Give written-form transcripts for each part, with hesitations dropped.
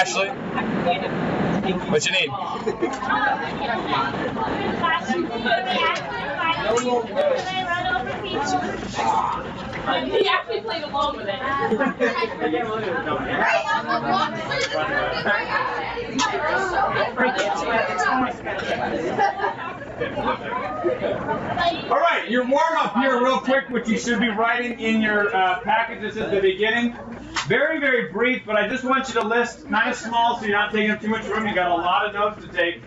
Ashley, what you need? He actually played along with it. All right, your warm-up here real quick, which you should be writing in your packages at the beginning. Very, very brief, but I just want you to list, kind of small so you're not taking up too much room. You got a lot of notes to take.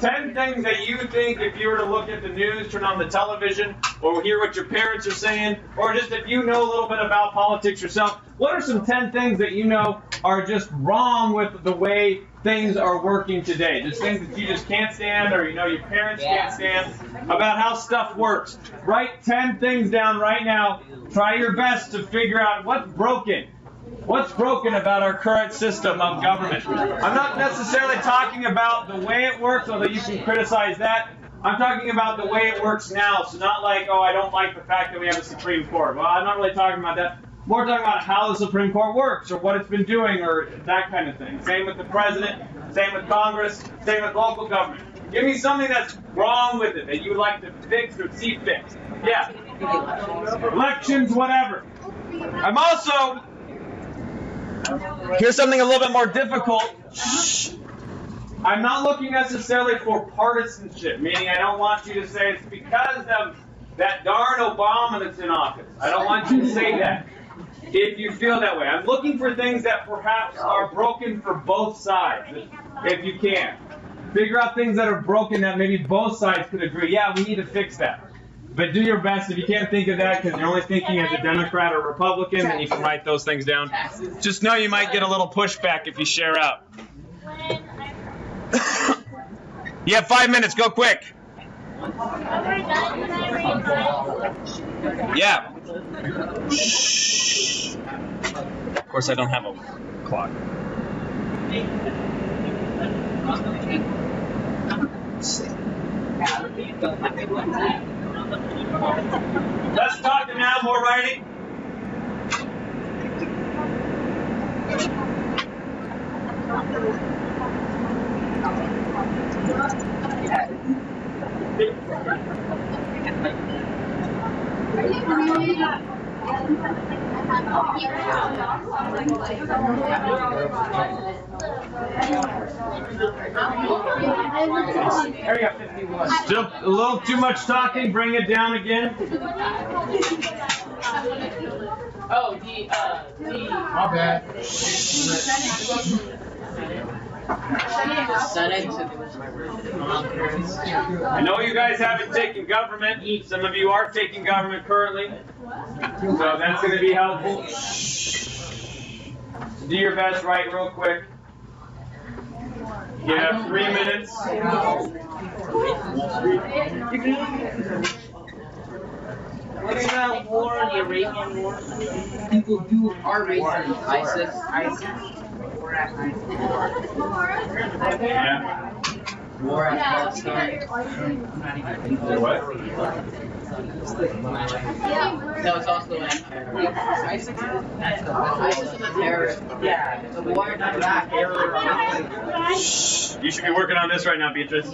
10 things that you think if you were to look at the news, turn on the television, or hear what your parents are saying, or just if you know a little bit about politics yourself, what are some 10 things that you know are just wrong with the way things are working today? Just things that you just can't stand, or you know your parents can't stand, about how stuff works. Write 10 things down right now. Try your best to figure out what's broken. What's broken about our current system of government? I'm not necessarily talking about the way it works, although you can criticize that. I'm talking about the way it works now. So not like, oh, I don't like the fact that we have a Supreme Court. Well, I'm not really talking about that. More talking about how the Supreme Court works, or what it's been doing, or that kind of thing. Same with the president, same with Congress, same with local government. Give me something that's wrong with it that you would like to fix or see fixed. Yeah. Elections, whatever. I'm also... Here's something a little bit more difficult. I'm not looking necessarily for partisanship, meaning I don't want you to say it's because of that darn Obama that's in office. I don't want you to say that if you feel that way. I'm looking for things that perhaps are broken for both sides, if you can. Figure out things that are broken that maybe both sides could agree, yeah, we need to fix that. But do your best. If you can't think of that because you're only thinking as a Democrat or Republican, then you can write those things down. Just know you might get a little pushback if you share out. You have 5 minutes. Go quick. Yeah. Of course, I don't have a clock. Let's talk to now, more writing. Still a little too much talking. Bring it down again. Oh, My bad. I know you guys haven't taken government. Some of you are taking government currently. So that's going to be helpful. Do your best, write real quick. You have 3 minutes. What about war, the Iranian war? People are raising ISIS. We're at ISIS. Yeah. War at Palestine. What? No, it's also ISIS is a terrorist. Yeah, the war in Iraq. You should be working on this right now, Beatrice. I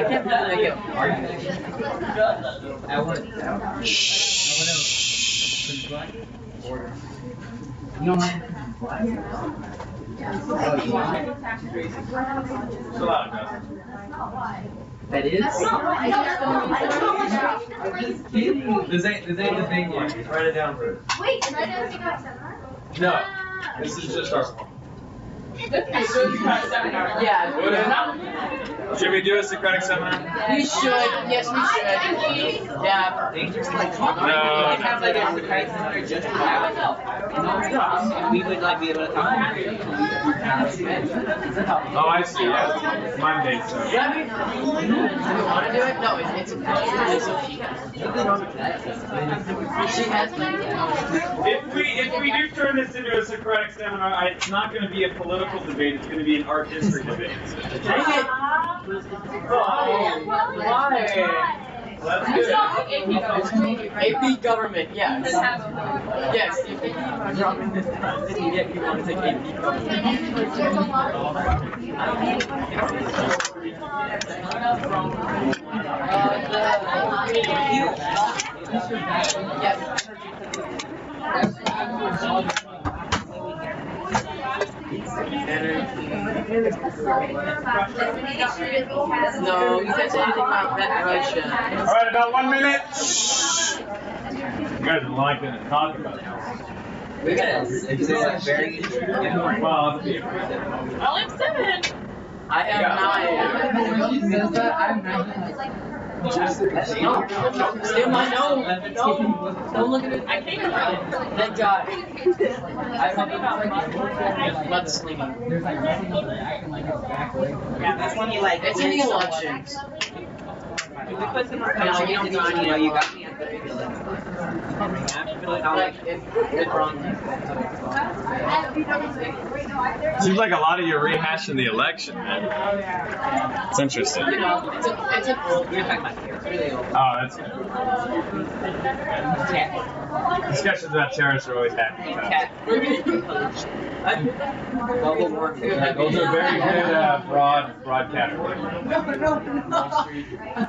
can't really get arguments. I want to. You don't mind? That is? This ain't the thing yet. Just write it down first. Wait, is that a seminar? No, this is just our. Yeah. Should we do a Socratic seminar? We should. Yes, we should. Yeah. We can have like a Socratic seminar just for that. We would like be able to talk. Oh, I see. Yeah. It's Monday, so. Do we want to do it? No, it's a she has. If we do turn this into a Socratic seminar, it's not going to be a political debate. It's going to be an art history debate. Dang it! Why? That's It's good. not like AP government. AP government, yes. Just have a- Yes, if I'm dropping this down, then you get people want to take AP government. No, you can't say anything about that Russia. All right, about 1 minute. You guys are liking it, talking about it. We're gonna very Well, it'll be I like 7. I am 9. No, still my no. No, don't look at it. I can't read it. Thank God. Let's sleep. Yeah, that's when you like. It's in the elections. You got me at the beginning. Like, it's wrong. Seems like a lot of you are rehashing the election, man. It's interesting. You know, it's a old. We're talking about here. It's really old. Oh, that's good. Discussions about terrorists are always happy. Cat. Global warfare. Those are very good broad categories.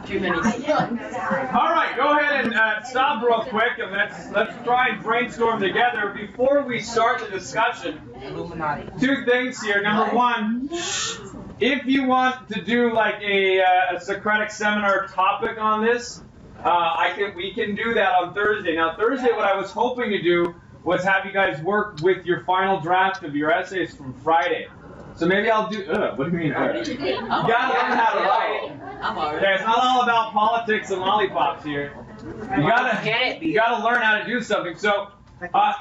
Too many. All right, go ahead and stop real quick, and let's try and brainstorm together before we start the discussion. Two things here. Number one, if you want to do like a Socratic seminar topic on this, we can do that on Thursday. Now Thursday, what I was hoping to do was have you guys work with your final draft of your essays from Friday. So maybe I'll do. What do you mean? You gotta learn how to write. I'm alright. Okay, it's not all about politics and lollipops here. You gotta learn how to do something. So,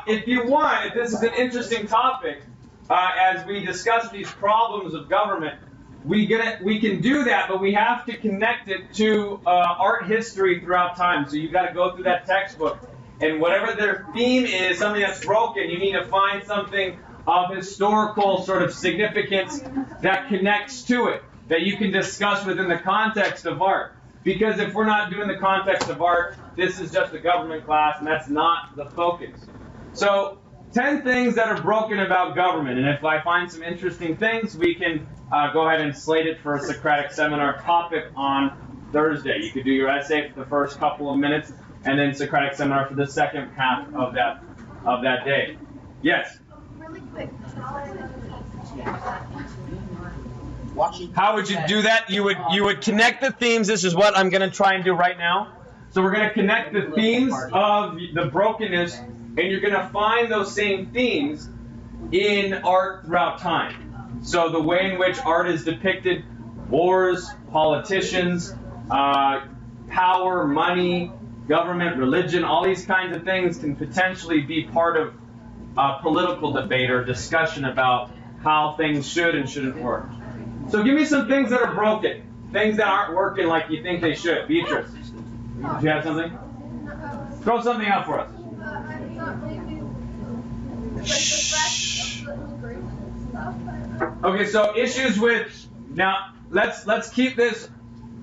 if you want, if this is an interesting topic, as we discuss these problems of government, we can do that, but we have to connect it to art history throughout time. So you've got to go through that textbook, and whatever their theme is, something that's broken, you need to find something of historical sort of significance that connects to it, that you can discuss within the context of art. Because if we're not doing the context of art, this is just a government class, and that's not the focus. So, 10 things that are broken about government, and if I find some interesting things, we can go ahead and slate it for a Socratic seminar topic on Thursday. You could do your essay for the first couple of minutes, and then Socratic seminar for the second half of that day. Yes? Really quick. How would you do that? You would connect the themes. This is what I'm going to try and do right now. So we're going to connect the themes of the brokenness, and you're going to find those same themes in art throughout time. So the way in which art is depicted, wars, politicians, power, money, government, religion, all these kinds of things can potentially be part of political debate or discussion about how things should and shouldn't work. So give me some things that are broken, things that aren't working like you think they should. Beatrice, do you have something? Throw something out for us. Okay, so issues with, now let's keep this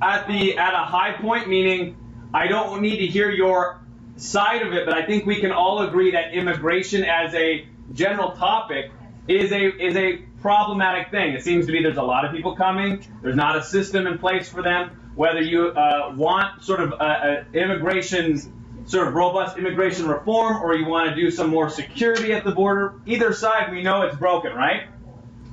at a high point, meaning I don't need to hear your side of it, but I think we can all agree that immigration as a general topic is a problematic thing. It seems to be there's a lot of people coming. There's not a system in place for them. Whether you want sort of robust immigration reform, or you want to do some more security at the border, either side we know it's broken, right?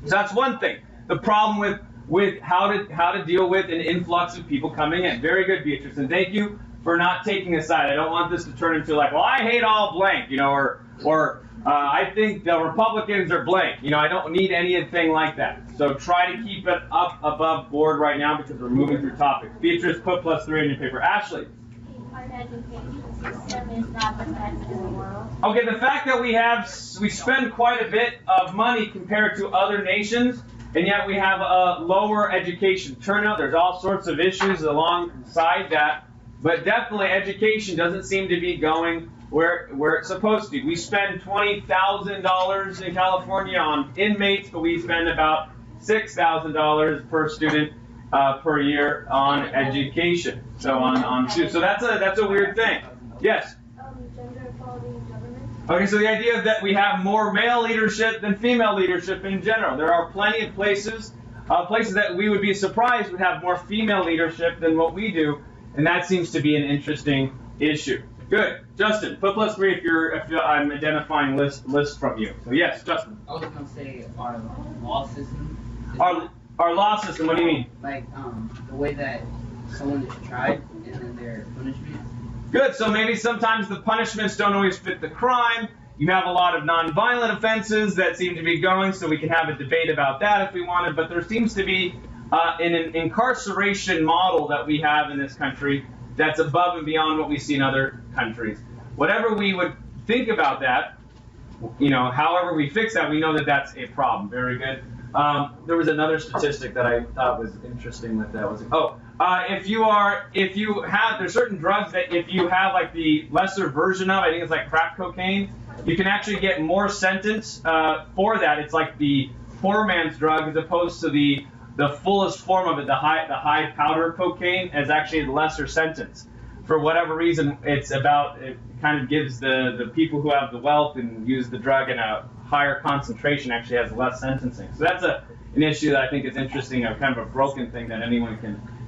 So that's one thing. The problem with how to deal with an influx of people coming in. Very good, Beatrice, and thank you for not taking a side. I don't want this to turn into like, well, I hate all blank, or I think the Republicans are blank. I don't need anything like that. So try to keep it up above board right now because we're moving through topics. Beatrice, put +3 in your paper. Ashley. Our education system is not the best in the world. Okay, the fact that we spend quite a bit of money compared to other nations, and yet we have a lower education turnout. There's all sorts of issues alongside that, but definitely education doesn't seem to be going where it's supposed to. We spend $20,000 in California on inmates, but we spend about $6,000 per student per year on education. So on students. So that's a weird thing. Yes. Gender equality in government. Okay, so the idea that we have more male leadership than female leadership in general. There are plenty of places that we would be surprised would have more female leadership than what we do, and that seems to be an interesting issue. Good, Justin. Put +3 if I'm identifying list from you. So yes, Justin. I was gonna say our law system. Our law system. What do you mean? Like the way that someone is tried and then their punishment. Good. So maybe sometimes the punishments don't always fit the crime. You have a lot of nonviolent offenses that seem to be going, so we can have a debate about that if we wanted. But there seems to be an incarceration model that we have in this country that's above and beyond what we see in other countries. Whatever we would think about that, however we fix that, we know that that's a problem. Very good. There was another statistic that I thought was interesting with that. There's certain drugs that if you have like the lesser version of, I think it's like crack cocaine, you can actually get more sentence for that. It's like the poor man's drug as opposed to the fullest form of it, the high powder cocaine, is actually a lesser sentence. For whatever reason, it kind of gives the people who have the wealth and use the drug in a higher concentration actually has less sentencing. So that's an issue that I think is interesting, kind of a broken thing that anyone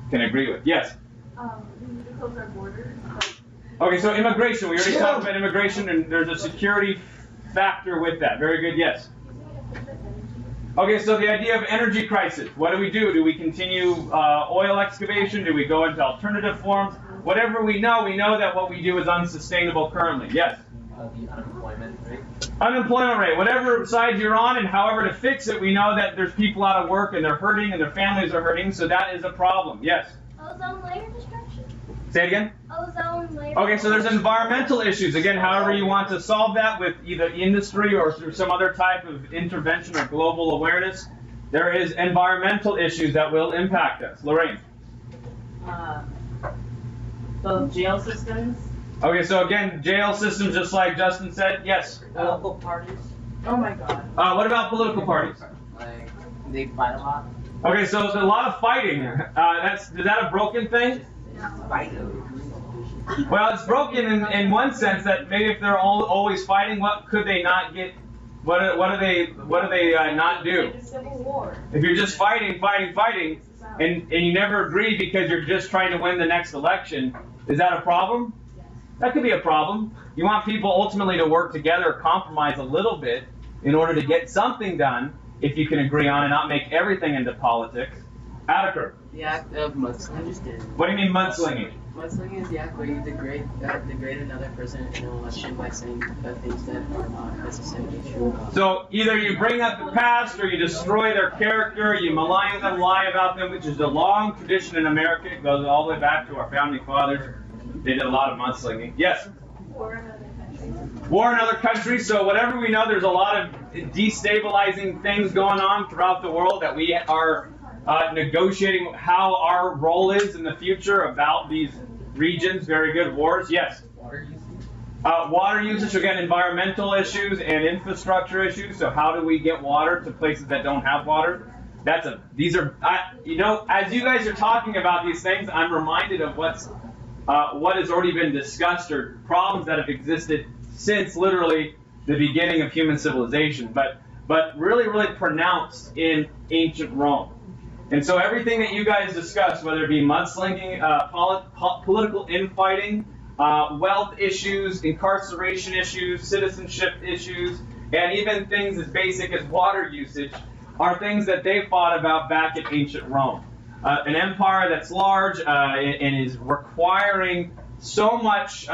can agree with. Yes? We need to close our borders. Okay, so immigration. We already talked about immigration, and there's a security factor with that. Very good, yes. Okay, so the idea of energy crisis. What do? Do we continue oil excavation? Do we go into alternative forms? Whatever we know that what we do is unsustainable currently. Yes? The unemployment rate. Unemployment rate. Whatever side you're on and however to fix it, we know that there's people out of work and they're hurting and their families are hurting, so that is a problem. Yes? Ozone layer destruction. Say it again? Ozone layer. Okay, so there's environmental issues. Again, however you want to solve that with either industry or through some other type of intervention or global awareness, there is environmental issues that will impact us. Lorraine? The jail systems. Okay, so again, jail systems, just like Justin said. Yes? Political parties. Oh my God. What about political parties? Like they fight a lot. Okay, so there's a lot of fighting. Is that a broken thing? Well, it's broken in one sense that maybe if they're always fighting, what could they not get? What do they not do? Civil war. If you're just fighting, and you never agree because you're just trying to win the next election, is that a problem? That could be a problem. You want people ultimately to work together, compromise a little bit in order to get something done, if you can agree on and not make everything into politics. Attica. The act of mudslinging. What do you mean mudslinging? Mudslinging is the act where you degrade another person in an election by saying things that are not necessarily true. So either you bring up the past or you destroy their character, you malign them, lie about them, which is a long tradition in America. It goes all the way back to our founding fathers. They did a lot of mudslinging. Yes? War in other countries. So whatever we know, there's a lot of destabilizing things going on throughout the world that we are negotiating how our role is in the future about these regions. Very good. Wars. Yes? Water usage, again, environmental issues and infrastructure issues. So how do we get water to places that don't have water? As you guys are talking about these things, I'm reminded of what has already been discussed, or problems that have existed since literally the beginning of human civilization, but really, really pronounced in ancient Rome. And so everything that you guys discussed, whether it be mudslinging, political infighting, wealth issues, incarceration issues, citizenship issues, and even things as basic as water usage, are things that they fought about back in ancient Rome. An empire that's large and is requiring so much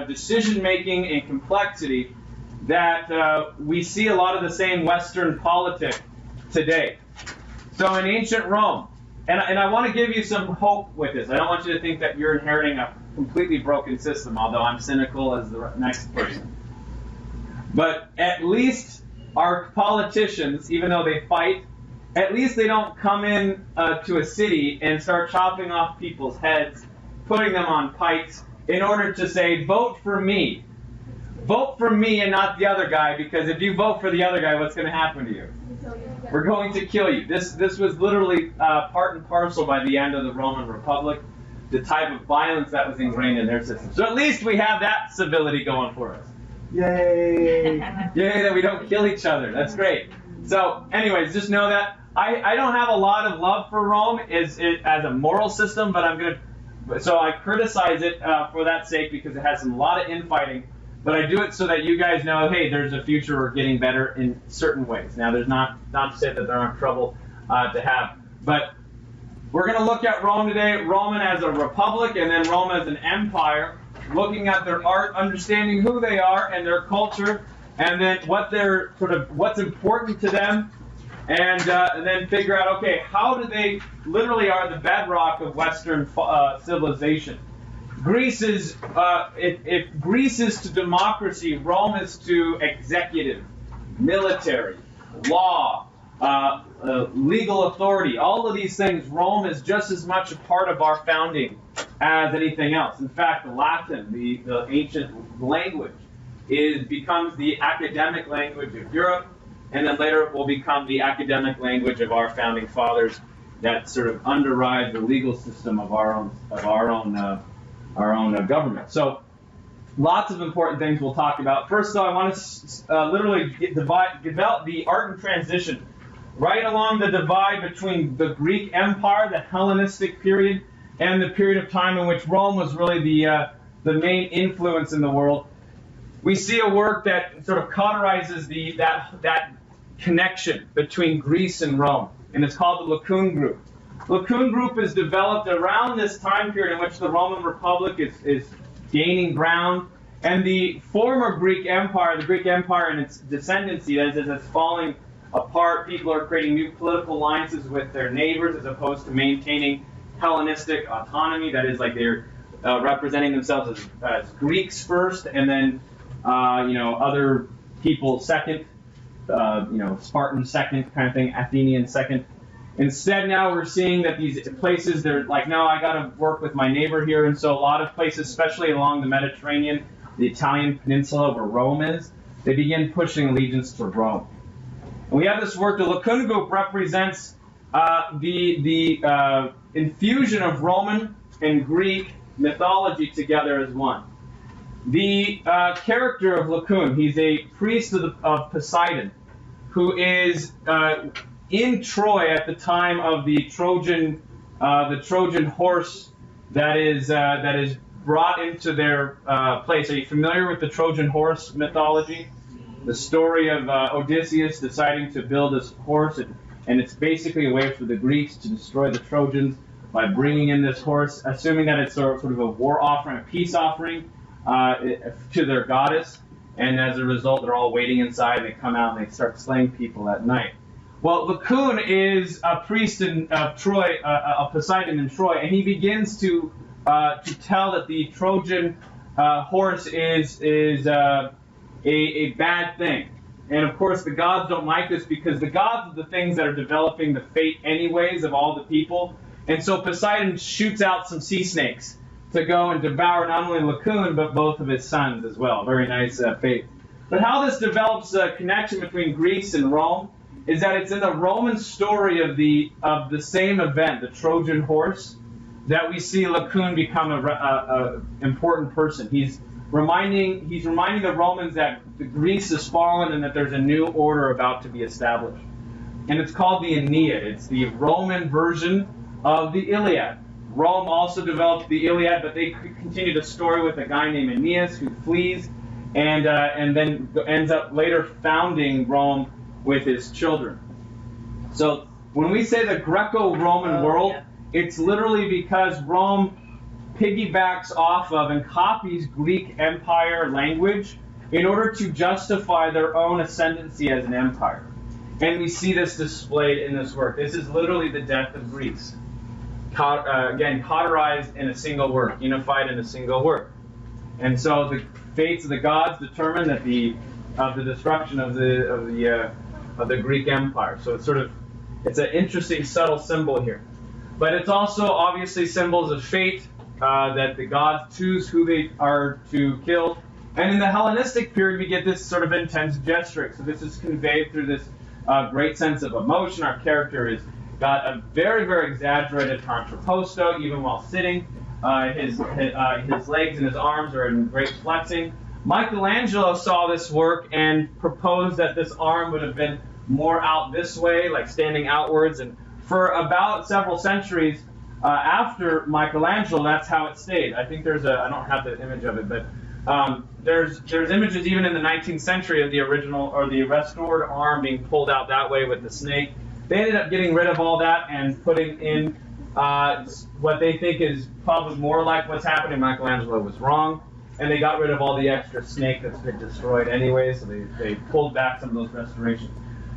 decision-making and complexity that we see a lot of the same Western politics today. So in ancient Rome, and I want to give you some hope with this. I don't want you to think that you're inheriting a completely broken system, although I'm cynical as the next person. But at least our politicians, even though they fight, at least they don't come in to a city and start chopping off people's heads, putting them on pikes, in order to say, vote for me. Vote for me and not the other guy, because if you vote for the other guy, what's going to happen to you? We're going to kill you. This was literally part and parcel by the end of the Roman Republic, the type of violence that was ingrained in their system. So at least we have that civility going for us. Yay! Yay that we don't kill each other. That's great. So anyways, just know that I don't have a lot of love for Rome as a moral system, but so I criticize it for that sake because it has a lot of infighting. But I do it so that you guys know, hey, there's a future we're getting better in certain ways. Now, there's not to say that there aren't trouble to have. But we're going to look at Rome today, Rome as a republic, and then Rome as an empire, looking at their art, understanding who they are and their culture, and then what's important to them, and then figure out, okay, how do they literally are the bedrock of Western civilization. Greece is, if Greece is to democracy, Rome is to executive, military, law, legal authority. All of these things, Rome is just as much a part of our founding as anything else. In fact, the Latin, the ancient language, becomes the academic language of Europe, and then later it will become the academic language of our founding fathers that sort of underride the legal system of our own government. So lots of important things we'll talk about. First, though, I want to literally develop the art and transition right along the divide between the Greek Empire, the Hellenistic period, and the period of time in which Rome was really the main influence in the world. We see a work that sort of cauterizes that connection between Greece and Rome, and it's called the Laocoon Group. Laocoon Group is developed around this time period in which the Roman Republic is gaining ground, and the former Greek Empire, the Greek Empire and its descendancy, as it's falling apart, people are creating new political alliances with their neighbors as opposed to maintaining Hellenistic autonomy. That is, like they're representing themselves as Greeks first, and then other people second, Spartan second kind of thing, Athenian second. Instead, now we're seeing that these places, they're like, no, I got to work with my neighbor here. And so a lot of places, especially along the Mediterranean, the Italian peninsula where Rome is, they begin pushing allegiance to Rome. And we have this work, the Laocoon Group represents the infusion of Roman and Greek mythology together as one. The character of Laocoon, he's a priest of Poseidon, who is in Troy at the time of the Trojan horse that is brought into their place. Are you familiar with the Trojan horse mythology? The story of Odysseus deciding to build this horse, and it's basically a way for the Greeks to destroy the Trojans by bringing in this horse, assuming that it's sort of a war offering, a peace offering to their goddess. And as a result, they're all waiting inside, and they come out and they start slaying people at night. Well, Laocoon is a priest of Troy, of Poseidon in Troy, and he begins to tell that the Trojan horse is a bad thing. And of course, the gods don't like this because the gods are the things that are developing the fate anyways of all the people. And so Poseidon shoots out some sea snakes to go and devour not only Laocoon, but both of his sons as well. Very nice fate. But how this develops a connection between Greece and Rome is that it's in the Roman story of the same event, the Trojan horse, that we see Laocoon become a important person. He's reminding the Romans that the Greece has fallen and that there's a new order about to be established. And it's called the Aeneid. It's the Roman version of the Iliad. Rome also developed the Iliad, but they continued a story with a guy named Aeneas who flees and then ends up later founding Rome with his children. So when we say the Greco-Roman world, it's literally because Rome piggybacks off of and copies Greek Empire language in order to justify their own ascendancy as an empire. And we see this displayed in this work. This is literally the death of Greece. Again, cauterized in a single work, unified in a single work. And so the fates of the gods determine that the destruction of the Greek Empire. So it's an interesting, subtle symbol here. But it's also obviously symbols of fate, that the gods choose who they are to kill. And in the Hellenistic period, we get this sort of intense gesturing. So this is conveyed through this great sense of emotion. Our character has got a very, very exaggerated contrapposto, even while sitting. His legs and his arms are in great flexing. Michelangelo saw this work and proposed that this arm would have been more out this way, like standing outwards. And for about several centuries after Michelangelo, that's how it stayed. I think there's I don't have the image of it, but there's images even in the 19th century of the original or the restored arm being pulled out that way with the snake. They ended up getting rid of all that and putting in what they think is probably more like what's happening. Michelangelo was wrong, and they got rid of all the extra snake that's been destroyed anyway, so they pulled back some of those restorations.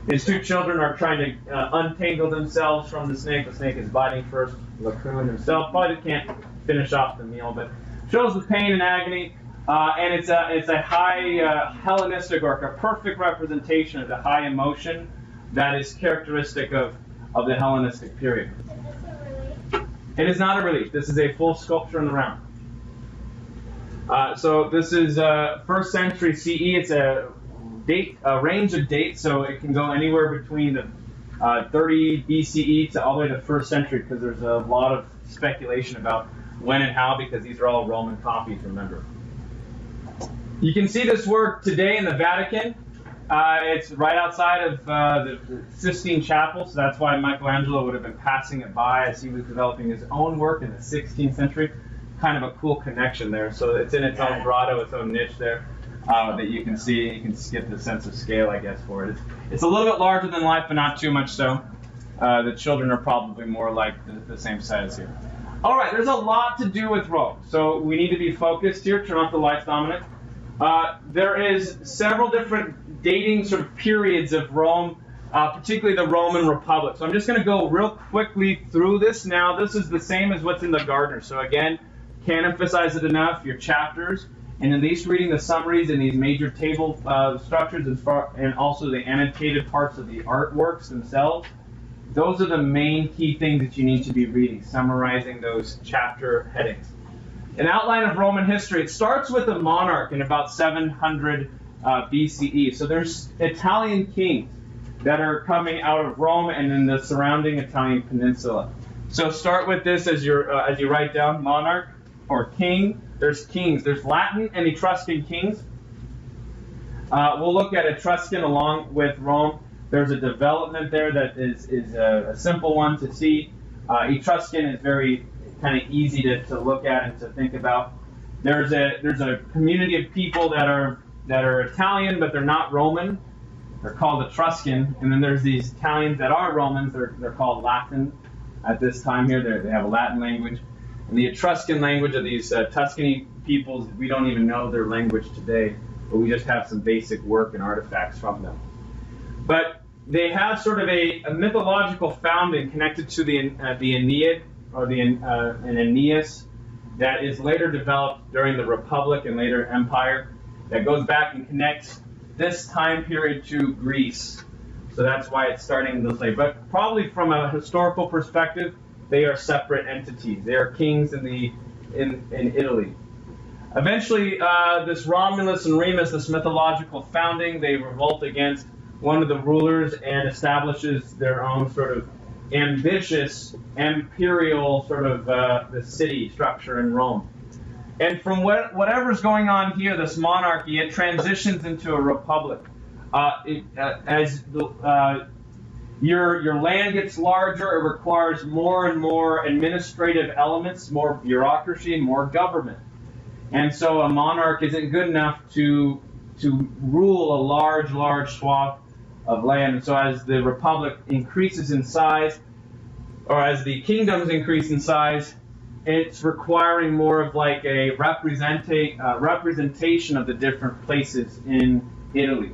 His two children are trying to untangle themselves from the snake. The snake is biting first. Lacoon himself probably can't finish off the meal, but shows the pain and agony. And it's a high Hellenistic or a perfect representation of the high emotion that is characteristic of the Hellenistic period. It is not a relief. This is a full sculpture in the round. So this is 1st century CE. It's a range of dates, so it can go anywhere between the 30 BCE to all the way to the 1st century, because there's a lot of speculation about when and how, because these are all Roman copies, remember. You can see this work today in the Vatican. It's right outside of the Sistine Chapel, so that's why Michelangelo would have been passing it by as he was developing his own work in the 16th century. Kind of a cool connection there. So it's in its own grotto, its own niche there that you can see. You can get the sense of scale, I guess, for it. It's a little bit larger than life, but not too much so. The children are probably more like the same size here. All right, there's a lot to do with Rome, so we need to be focused here. Turn off the lights, Dominic. There is several different dating sort of periods of Rome, particularly the Roman Republic. So I'm just going to go real quickly through this now. This is the same as what's in the Gardner. So again, can't emphasize it enough, your chapters, and at least reading the summaries and these major table structures and also the annotated parts of the artworks themselves. Those are the main key things that you need to be reading, summarizing those chapter headings. An outline of Roman history. It starts with a monarch in about 700 BCE. So there's Italian kings that are coming out of Rome and in the surrounding Italian peninsula. So start with this as you write down monarch or king. There's kings. There's Latin and Etruscan kings. We'll look at Etruscan along with Rome. There's a development there that is a simple one to see. Etruscan is very kind of easy to look at and to think about. There's a community of people that are Italian, but they're not Roman. They're called Etruscan. And then there's these Italians that are Romans. They're called Latin at this time here. They have a Latin language. And the Etruscan language of these Tuscany peoples, we don't even know their language today, but we just have some basic work and artifacts from them. But they have sort of a mythological founding connected to the Aeneid, or an Aeneas, that is later developed during the Republic and later Empire, that goes back and connects this time period to Greece. So that's why it's starting this way. But probably from a historical perspective, they are separate entities. They are kings in Italy. Eventually, this Romulus and Remus, this mythological founding, they revolt against one of the rulers and establishes their own sort of ambitious imperial sort of the city structure in Rome. And from whatever's going on here, this monarchy, it transitions into a republic. As your land gets larger, it requires more and more administrative elements, more bureaucracy, more government. And so a monarch isn't good enough to rule a large swath of land. And so as the republic increases in size, or as the kingdoms increase in size, it's requiring more of like a representation of the different places in Italy.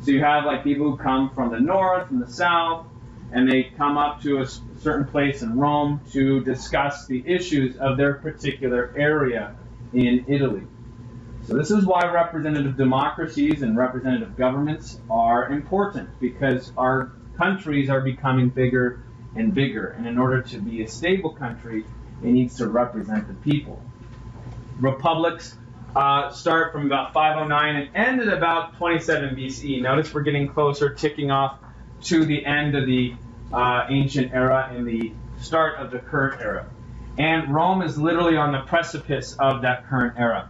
So you have like people who come from the north, from the south, and they come up to a certain place in Rome to discuss the issues of their particular area in Italy. So this is why representative democracies and representative governments are important, because our countries are becoming bigger and bigger. And in order to be a stable country, it needs to represent the people. Republics start from about 509 and end at about 27 BCE. Notice we're getting closer, ticking off to the end of the ancient era and the start of the current era. And Rome is literally on the precipice of that current era.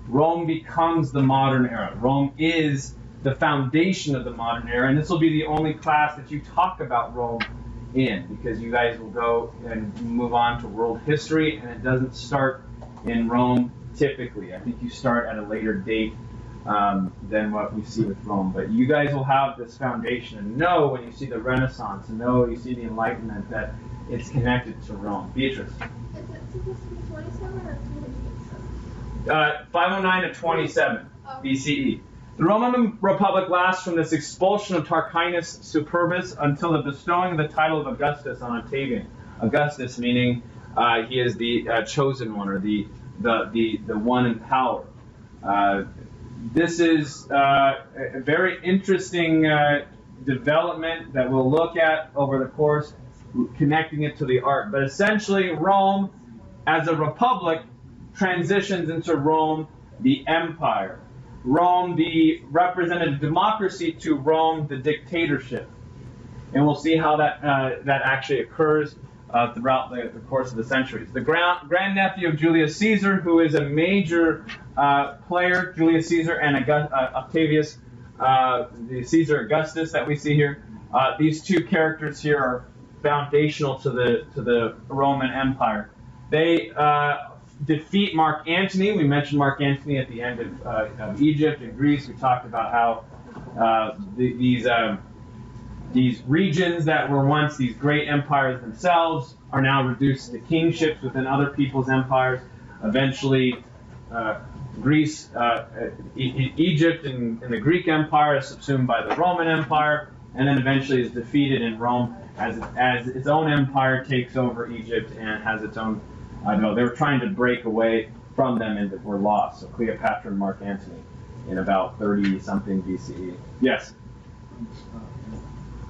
Rome becomes the modern era. Rome is the foundation of the modern era, and this will be the only class that you talk about Rome in, because you guys will go and move on to world history, and it doesn't start in Rome typically. I think you start at a later date than what we see with Rome. But you guys will have this foundation and know when you see the Renaissance, and know you see the Enlightenment, that it's connected to Rome. Beatrice. Is it supposed to be 27 or 509 to 27 BCE. The Roman Republic lasts from this expulsion of Tarquinius Superbus until the bestowing of the title of Augustus on Octavian. Augustus meaning he is the chosen one, or the one in power. This is a very interesting development that we'll look at over the course, connecting it to the art. But essentially, Rome, as a republic, transitions into Rome, the empire. Rome, the representative democracy, to Rome, the dictatorship. And we'll see how that actually occurs throughout the course of the centuries. The grandnephew of Julius Caesar, who is a major player, Julius Caesar and Octavius, the Caesar Augustus that we see here. These two characters here are foundational to the Roman Empire. They defeat Mark Antony. We mentioned Mark Antony at the end of Egypt and Greece. We talked about how these regions that were once these great empires themselves are now reduced to kingships within other people's empires. Eventually, Greece, Egypt, and the Greek Empire is subsumed by the Roman Empire, and then eventually is defeated in Rome as its own empire takes over Egypt and has its own. No, they were trying to break away from them and were lost. So Cleopatra and Mark Antony in about 30-something BCE. Yes?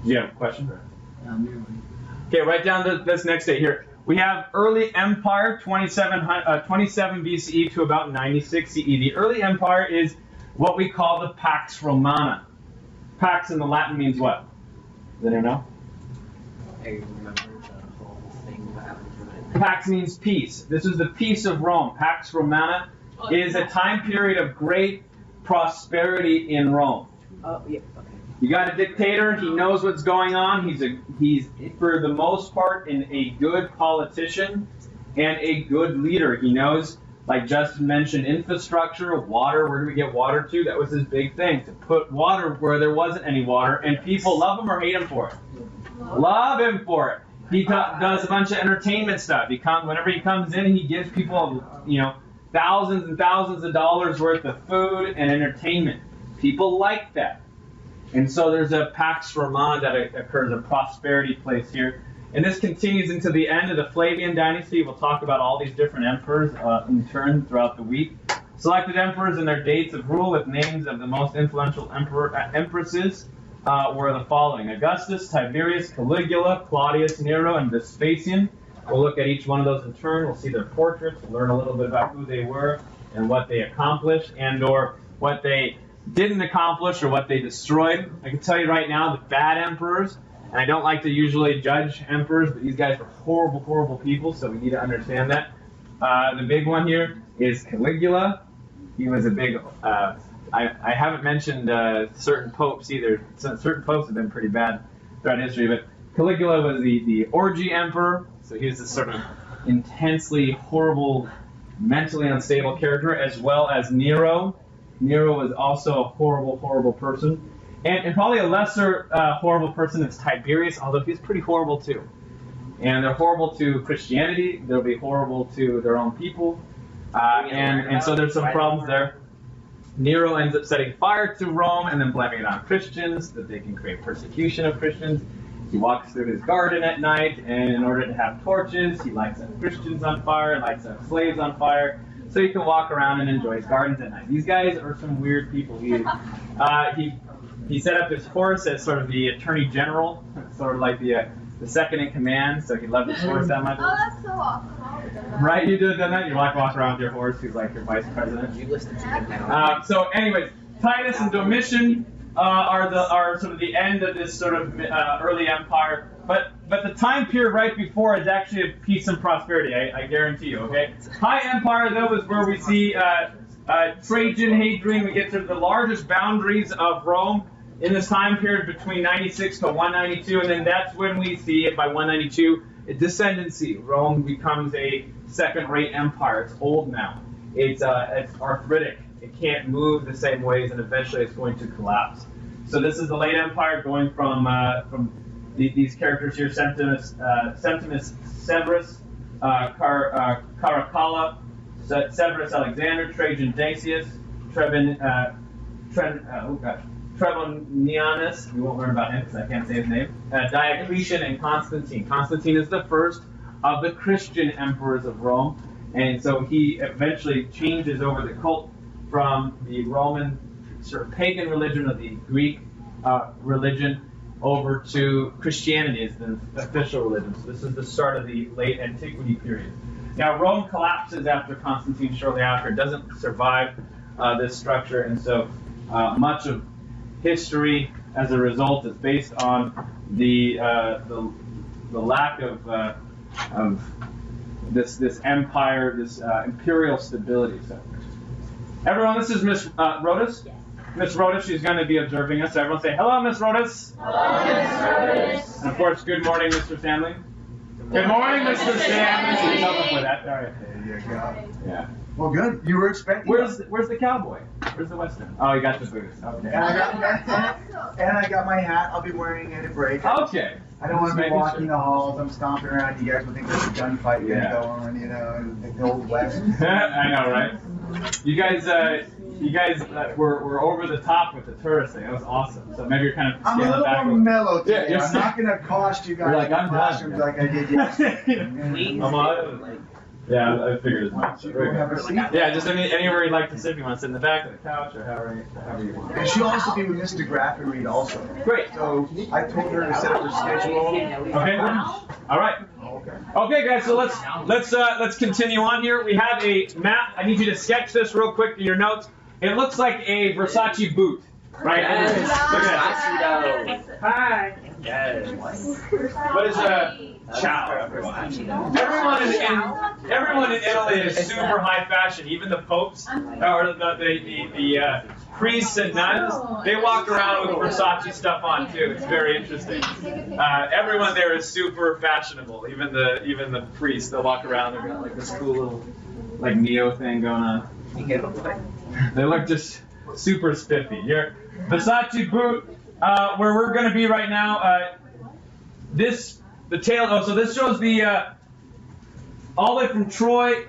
Do you have a question? Okay, write down this next date here. We have early empire, 27 BCE to about 96 CE. The early empire is what we call the Pax Romana. Pax in the Latin means what? Does anyone know? I remember the whole thing that happened to it. Pax means peace. This is the peace of Rome. Pax Romana is a time period of great prosperity in Rome. Oh, yeah, okay. You got a dictator. He knows what's going on. He's for the most part a good politician and a good leader. He knows, like Justin mentioned, infrastructure, water. Where do we get water to? That was his big thing, to put water where there wasn't any water, and people love him or hate him for it. Love him for it. He does a bunch of entertainment stuff. Whenever he comes in, he gives people, thousands and thousands of dollars worth of food and entertainment. People like that. And so there's a Pax Romana that occurs, a prosperity place here. And this continues into the end of the Flavian dynasty. We'll talk about all these different emperors in turn throughout the week. Selected emperors and their dates of rule with names of the most influential empresses were the following: Augustus, Tiberius, Caligula, Claudius, Nero, and Vespasian. We'll look at each one of those in turn. We'll see their portraits. We'll learn a little bit about who they were and what they accomplished, and or what they didn't accomplish or what they destroyed. I can tell you right now, the bad emperors, and I don't like to usually judge emperors, but these guys were horrible, horrible people, so we need to understand that. The big one here is Caligula. He was a big, I haven't mentioned certain popes either. Certain popes have been pretty bad throughout history, but Caligula was the orgy emperor, so he was this sort of intensely horrible, mentally unstable character, as well as Nero. Nero was also a horrible, horrible person. And probably a lesser horrible person is Tiberius, although he's pretty horrible too. And they're horrible to Christianity. They'll be horrible to their own people. And so there's some problems there. Nero ends up setting fire to Rome and then blaming it on Christians, that they can create persecution of Christians. He walks through his garden at night, and in order to have torches, he lights up Christians on fire, lights up slaves on fire, so he can walk around and enjoy his gardens at night. These guys are some weird people. He set up his horse as sort of the attorney general, sort of like the second in command, so he loved his horse that much. Oh, that's so awesome. Right, you done that? You walk around with your horse, who's like your vice president. You listen to him now. So anyways, Titus and Domitian are sort of the end of this sort of early empire. But the time period right before is actually of peace and prosperity. I guarantee you. Okay. High Empire though is where we see Trajan, Hadrian. We get to the largest boundaries of Rome in this time period between 96 to 192, and then that's when we see it by 192 a descendancy. Rome becomes a second-rate empire. It's old now. It's arthritic. It can't move the same ways, and eventually it's going to collapse. So this is the late empire going from these characters here: Septimus Severus, Caracalla, Severus Alexander, Trajan Dacius, Trebonianus. We won't learn about him because I can't say his name. Diocletian and Constantine. Constantine is the first of the Christian emperors of Rome, and so he eventually changes over the cult from the Roman sort of pagan religion of the Greek religion over to Christianity as the official religion. So this is the start of the late antiquity period. Now Rome collapses after Constantine shortly after. It doesn't survive this structure, and so much of history as a result is based on the lack of this empire, this imperial stability. So, everyone, this is Miss Rodas. Yes. Miss Rodas, she's going to be observing us. So everyone say, hello, Miss Rodas. Hello, Miss Rodas. And of course, good morning, Mr. Stanley. Good morning, Mr. Stanley. So you help us with that. All right. There you go. Yeah. Well, good. You were expecting. Where's the cowboy? Where's the western? Oh, you got the boots. Okay. And I got my hat. I'll be wearing it at a break. Okay. I don't want to be Just walking making the halls. I'm stomping around. You guys would think there's a gunfight going to go on, you know, in the Old West. I know, right? You guys were over the top with the tourist thing. That was awesome. So maybe you're kind of. I'm a little more mellow today. Yeah, I'm not going to cost you guys like, I'm costumes done. like I did yesterday. Please. I'm on. Yeah, I figured as much. You go have a seat. Yeah, just anywhere you'd like to sit. If you want to sit in the back of the couch or however you want. And she'll also be with Mr. Graff and Reed also. Great. So I told her to set up her schedule. Okay. All right. Okay. Okay, guys. So let's continue on here. We have a map. I need you to sketch this real quick in your notes. It looks like a Versace boot, right? Yes. Look at that. Hi. Yes. What is ciao? Everyone in Italy is super high fashion. Even the popes or the priests and nuns, they walk around with Versace stuff on too. It's very interesting. Everyone there is super fashionable. Even the priests, they'll walk around. They've got like this cool little like neo thing going on. They look just super spiffy. Your Versace boot. Where we're going to be right now. The tail. Oh, so this shows the all the way from Troy,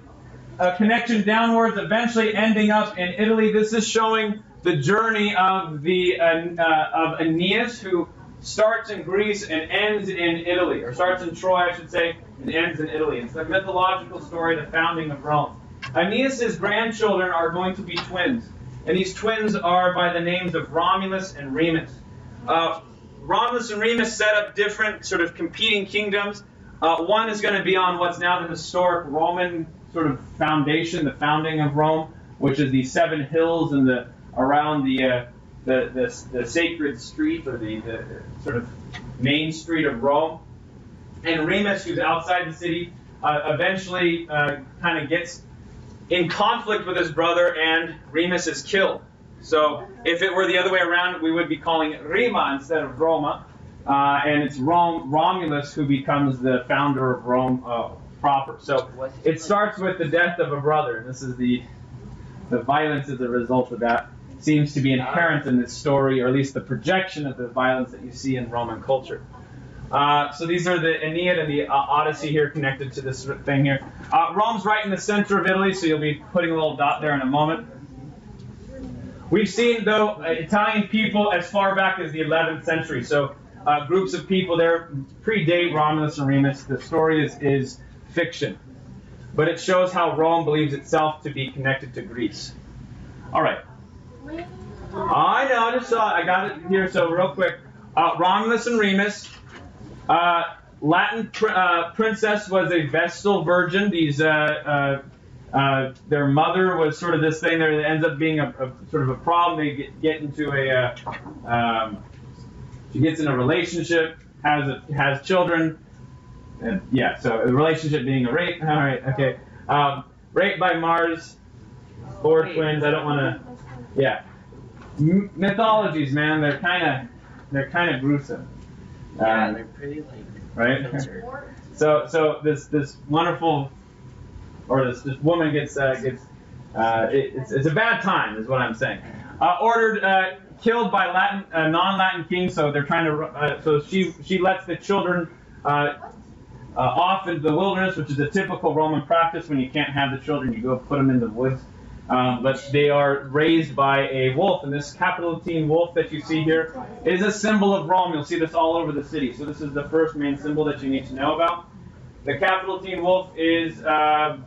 connection downwards, eventually ending up in Italy. This is showing the journey of of Aeneas, who starts in Greece and ends in Italy, or starts in Troy, I should say, and ends in Italy. It's the mythological story of the founding of Rome. Aeneas' grandchildren are going to be twins, and these twins are by the names of Romulus and Remus. Romulus and Remus set up different sort of competing kingdoms. One is going to be on what's now the historic Roman sort of foundation, the founding of Rome, which is the 7 hills and around the sacred street, or the sort of main street of Rome. And Remus, who's outside the city, eventually kind of gets in conflict with his brother, and Remus is killed. So if it were the other way around, we would be calling it Rima instead of Roma. And it's Romulus who becomes the founder of Rome proper. So it starts with the death of a brother. And this is the violence as a result of that seems to be inherent in this story, or at least the projection of the violence that you see in Roman culture. So these are the Aeneid and the Odyssey here connected to this thing here. Rome's right in the center of Italy, so you'll be putting a little dot there in a moment. We've seen, though, Italian people as far back as the 11th century. So groups of people there predate Romulus and Remus. The story is fiction. But it shows how Rome believes itself to be connected to Greece. All right. I know, I just saw it. I got it here, so real quick. Romulus and Remus. Latin princess was a Vestal virgin. These Their mother was sort of this thing there that ends up being a sort of a problem. They get into she gets in a relationship, has children, and yeah. So the relationship being a rape. All right, okay. Rape by Mars, or twins. I don't want to. Yeah. Mythologies, man. They're kind of gruesome. Yeah, they're pretty like. Right. So this wonderful, or this woman gets it's a bad time, is what I'm saying. Ordered killed by non-Latin king, so they're trying to. So she lets the children off into the wilderness, which is a typical Roman practice. When you can't have the children, you go put them in the woods. But they are raised by a wolf, and this Capitoline wolf that you see here is a symbol of Rome. You'll see this all over the city. So this is the first main symbol that you need to know about. The Capitoline wolf is a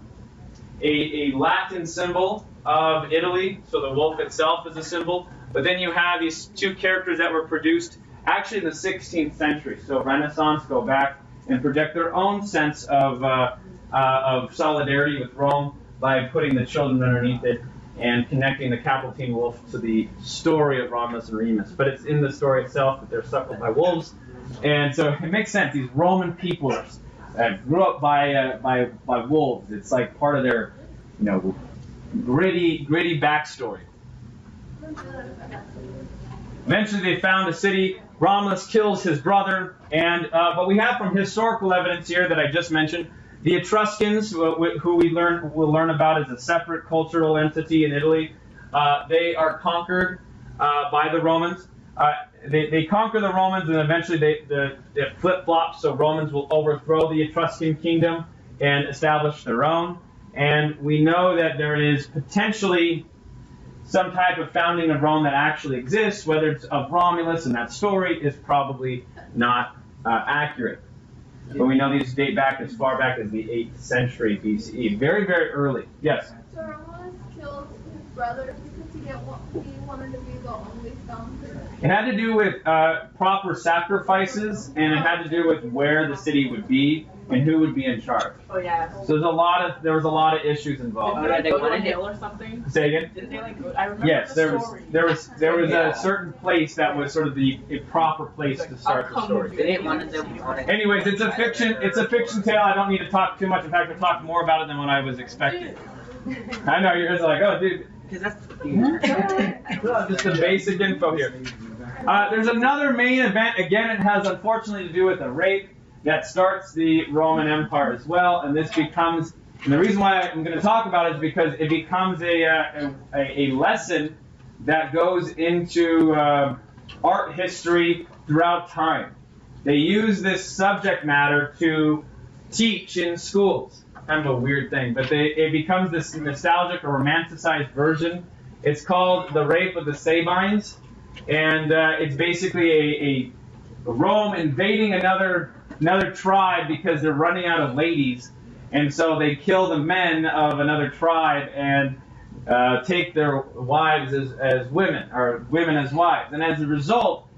Latin symbol of Italy, so the wolf itself is a symbol. But then you have these two characters that were produced actually in the 16th century. So Renaissance go back and project their own sense of solidarity with Rome by putting the children underneath it and connecting the Capitoline wolf to the story of Romulus and Remus. But it's in the story itself that they're suckled by wolves, and so it makes sense. These Roman people grew up by wolves. It's like part of their, gritty backstory. Eventually, they found a city. Romulus kills his brother, and but we have from historical evidence here that I just mentioned. The Etruscans, who we'll learn about as a separate cultural entity in Italy, they are conquered by the Romans. They conquer the Romans, and eventually they flip-flop, so Romans will overthrow the Etruscan kingdom and establish their own. And we know that there is potentially some type of founding of Rome that actually exists. Whether it's of Romulus, and that story is probably not accurate. But we know these date back as far back as the 8th century BCE. Very, very early. Yes? So Romulus killed his brother because he wanted to be the only founder. It had to do with proper sacrifices, and it had to do with where the city would be and who would be in charge. Oh yeah. So there was a lot of issues involved. Did they go to a hill or something? Say again? Didn't they go? I remember Yes, the there was story. a certain place that was sort of a proper place to start the story. They didn't want to. Anyways, it's a fiction tale. I don't need to talk too much. In fact, I'll talk more about it than what I was expecting. I know, you're just like, oh, dude. Because that's Just the basic info here. There's another main event. Again, it has unfortunately to do with a rape that starts the Roman Empire as well. And this becomes, and the reason why I'm going to talk about it is because it becomes a lesson that goes into art history throughout time. They use this subject matter to teach in schools. Kind of a weird thing, but it becomes this nostalgic or romanticized version. It's called The Rape of the Sabines, and it's basically a Rome invading another tribe because they're running out of ladies, and so they kill the men of another tribe and take their wives as women, or women as wives, and as a result,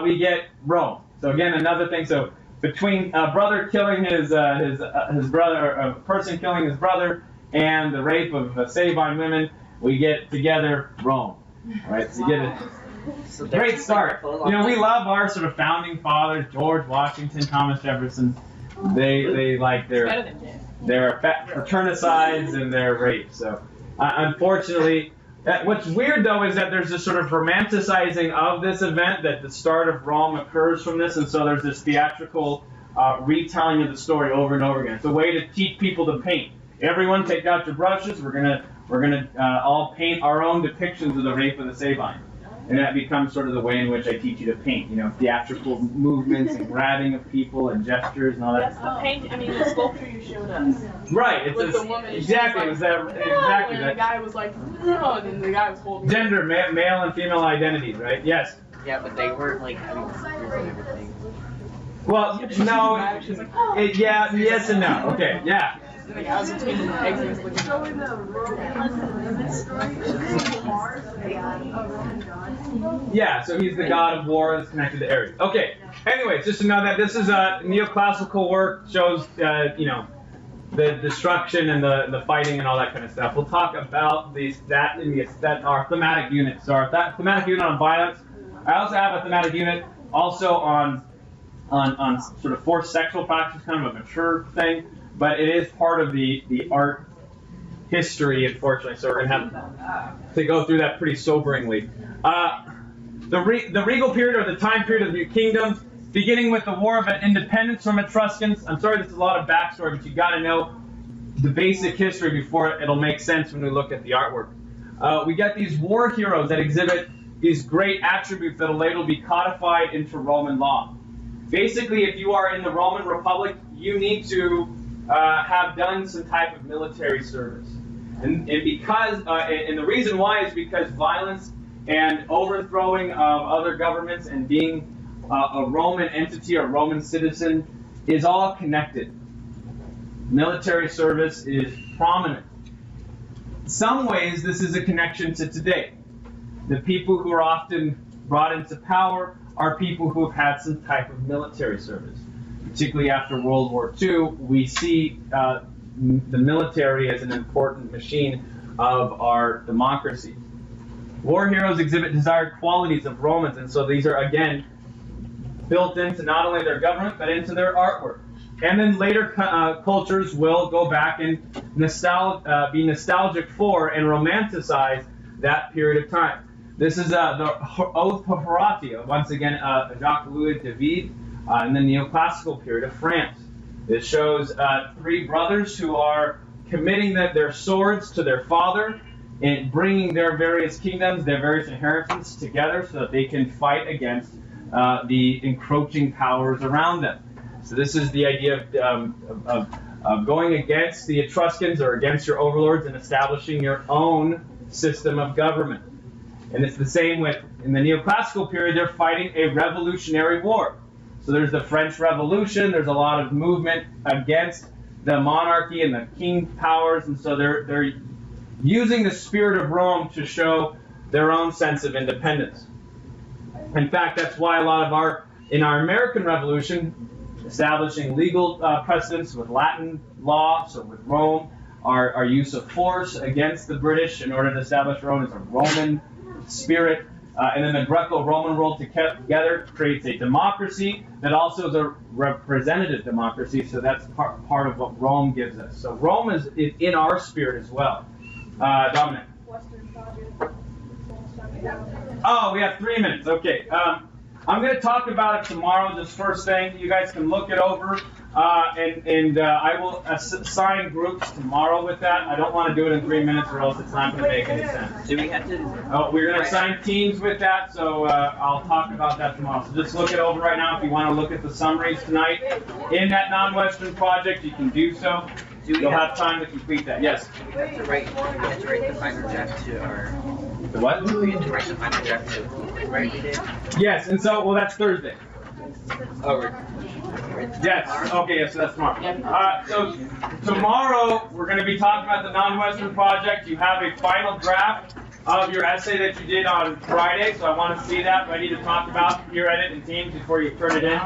we get Rome. So again, another thing. So between a brother killing his brother, or a person killing his brother, and the rape of Sabine women, we get together Rome. All right, so you get a great start. We love our sort of founding fathers, George Washington, Thomas Jefferson. They like their fraternicides and their rape. So unfortunately, what's weird though is that there's this sort of romanticizing of this event, that the start of Rome occurs from this, and so there's this theatrical retelling of the story over and over again. It's a way to teach people to paint. Everyone take out your brushes. We're gonna all paint our own depictions of the rape of the Sabine. And that becomes sort of the way in which I teach you to paint, theatrical movements and grabbing of people and gestures and all that stuff. The sculpture you showed us. Right. It's with the woman. Exactly. It was that. Exactly. And the guy was like, no, and then the guy was holding. Gender, male and female identities, right? Yes. Yeah, but they weren't like having screws and everything. Well, no. Yes and no. Okay. Yeah. And the guy was between the eggs and he was looking. Yeah, so he's the god of war that's connected to Ares. Okay, anyways, just to know that this is a neoclassical work, shows, the destruction and the fighting and all that kind of stuff. We'll talk about that our thematic unit. So our thematic unit on violence. I also have a thematic unit also on sort of forced sexual practice, kind of a mature thing, but it is part of the art history, unfortunately. So we're gonna have to go through that pretty soberingly. The regal period, or the time period of the New Kingdom, beginning with the War of Independence from Etruscans. I'm sorry, this is a lot of backstory, but you got to know the basic history before it'll make sense when we look at the artwork. We get these war heroes that exhibit these great attributes that will later be codified into Roman law. Basically, if you are in the Roman Republic, you need to have done some type of military service. And because, and the reason why is because violence and overthrowing of other governments and being a Roman entity or Roman citizen is all connected. Military service is prominent. In some ways, this is a connection to today. The people who are often brought into power are people who have had some type of military service. Particularly after World War II, we see the military as an important machine of our democracy. War heroes exhibit desired qualities of Romans, and so these are, again, built into not only their government, but into their artwork. And then later cultures will go back and be nostalgic for and romanticize that period of time. This is the Oath of Horatio, once again, Jacques-Louis David, in the neoclassical period of France. This shows three brothers who are committing their swords to their father and bringing their various kingdoms, their various inheritances together so that they can fight against the encroaching powers around them. So this is the idea of going against the Etruscans or against your overlords and establishing your own system of government. And it's the same with, in the neoclassical period, they're fighting a revolutionary war. So there's the French Revolution, there's a lot of movement against the monarchy and the king powers, and so they're using the spirit of Rome to show their own sense of independence. In fact, that's why a lot of in our American Revolution, establishing legal precedents with Latin law, so with Rome, our use of force against the British in order to establish Rome as a Roman spirit, and then the Greco-Roman world together creates a democracy that also is a representative democracy, so that's part of what Rome gives us. So Rome is in our spirit as well. Dominic. Oh, we have 3 minutes. Okay. I'm going to talk about it tomorrow, this first thing. You guys can look it over, and I will assign groups tomorrow with that. I don't want to do it in 3 minutes or else it's not going to make any sense. Do we have to? Oh, we're going to assign teams with that, so I'll talk about that tomorrow. So just look it over right now. If you want to look at the summaries tonight in that non-Western project, you can do so. You'll have time to complete that. Yes? We have to write the final draft to our... The what? We have to write the final draft to right today. Yes, and so, well, that's Thursday. Oh, Yes. Okay, yes, so that's tomorrow. So tomorrow, we're going to be talking about the non-Western project. You have a final draft of your essay that you did on Friday, so I want to see that, ready to talk about your edit and teams before you turn it in.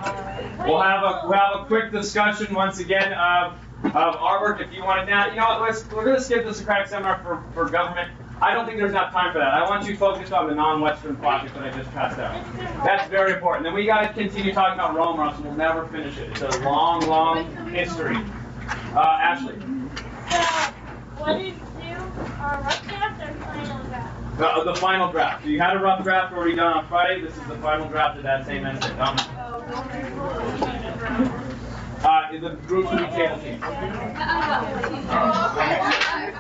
We'll have a quick discussion once again of artwork if you want it. Now, you know what, we're going to skip the Socratic seminar for government. I don't think there's enough time for that. I want you focused on the non-Western project that I just passed out. That's very important. Then we got to continue talking about Rome, or else we'll never finish it. It's a long, long history. Ashley. What did you do? Rough draft or final draft? The final draft. So you had a rough draft already done on Friday. This is the final draft of that same essay. The groups will be table teams.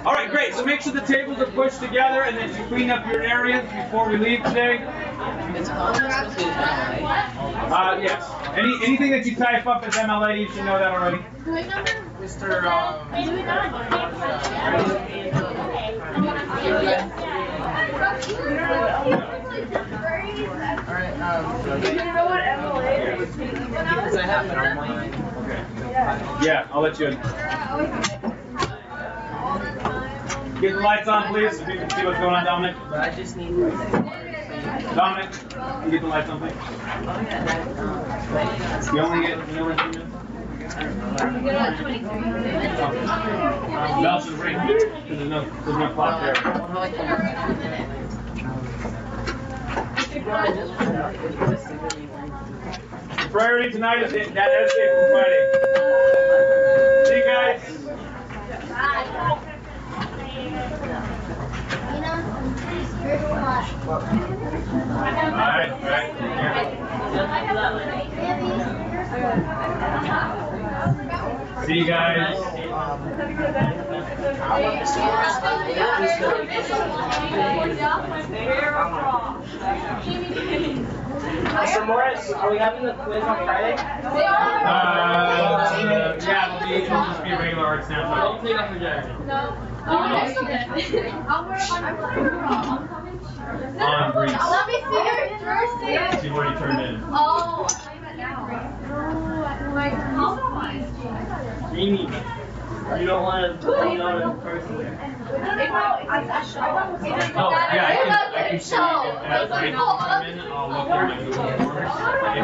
All right, great. So make sure the tables are pushed together and that you clean up your areas before we leave today. Yes. Anything that you type up as MLA, you should know that already. Mr. Because I have it on mine. Yeah, I'll let you in. Get the lights on, please, so you can see what's going on, Dominic. But I just need... Dominic, can you get the lights on, please? You only get 2 minutes? Bell should ring. There's no clock there. The priority tonight is that essay from Friday. See you guys. Alright. See you guys. Mr. Morris, are we having the quiz on Friday? Yeah, it'll just be a regular art snapshot. Don't take off your jacket. No. On Greece. Let me see your jersey. See what he turned in. Oh, I'm at now. Jamie, you don't want to be on in person. Oh, yeah, I can see if as Rachel come in, I'll look through my Google Forms.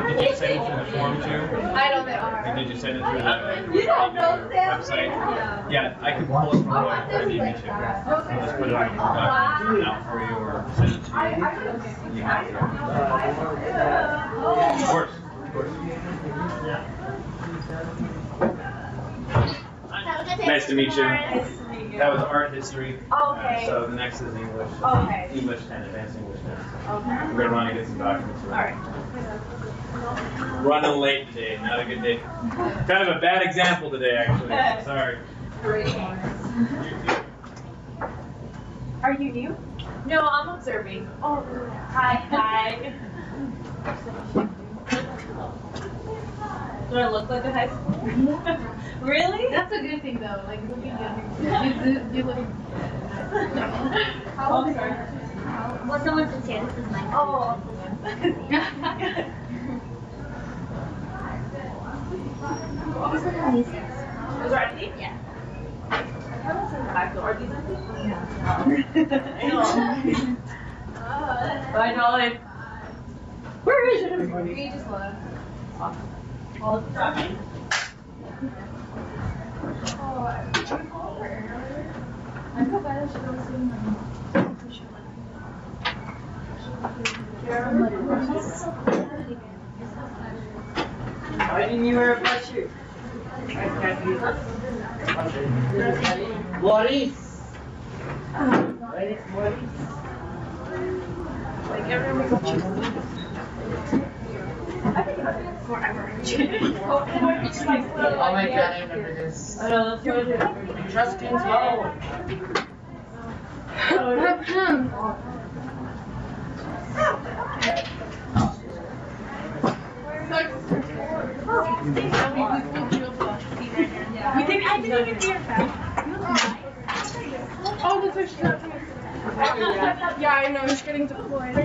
Did you send it through the form too? I don't know. And did you send it through the You don't know, Sam. website? Yeah, I can pull it from what I need me to. I'll just put it on the document out for you or send it to you. You have it. Of course. Nice to meet you. That was art history. Okay. So the next is English. Okay. English 10, advanced English 10. Okay. We're going to run and get some documents. Alright. Running late today, not a good day. Kind of a bad example today, actually. Sorry. Are you new? No, I'm observing. Oh, hi. Do I look like a high school? Really? That's a good thing though. Like looking younger. You look. How old are you? Well, someone said this is my. Oh. These are the music. Those are empty? Yeah. Are these empty? I know. I know it. Where is it? We just left. All of them. Oh, I called her earlier. I feel bad that she don't see Why didn't you wear a black shirt? Boris! Where is Boris? Like everyone was forever. Oh my god, I remember this. I know, that's what I do. Trust King's Low. I didn't even see her back. Oh, that's what she's not doing. Yeah, I know, she's getting deployed.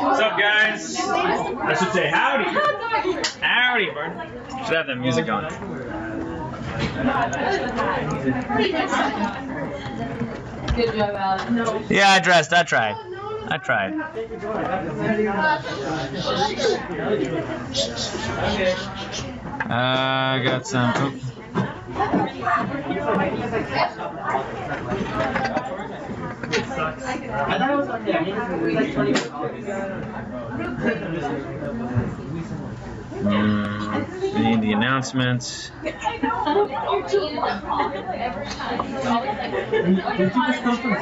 What's up, guys? I should say howdy. Howdy, Bird. Should have that music going. Good job, Alex. No. Yeah, I tried. I tried. I got some. I thought it was okay. I need like 20 We need the announcements. Did you just come from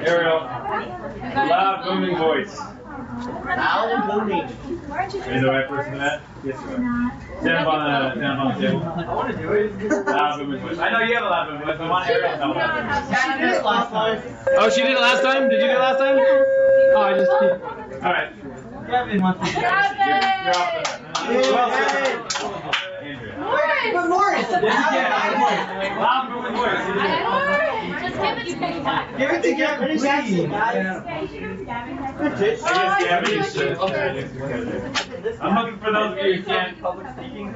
Ariel, loud booming voice. Loud and booming. Are you the right person for that? Yes, you are. Stand up on the table. I want to do it. Loud booming voice. I know you have a loud booming voice, but I want Ariel to have a loud booming voice. Yeah, I did it last time. Oh, she did it last time? Did you do it last time? Oh, I just did. All right. Gavin wants to do it. You're off the well, Andrea. But Morris! Loud booming voice. Just give it to me. Give it to Gavin, please. I guess Gavin is I'm looking for those of you who can't. Public speaking.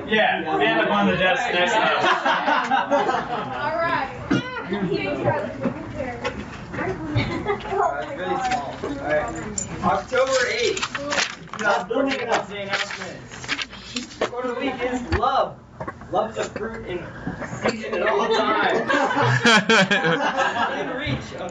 Yeah, stand up on the desk next to us. Alright. Really small. Alright. October 8th. Not booming enough. The announcement. Word of the week is love. Love's a fruit in season at all times. In reach of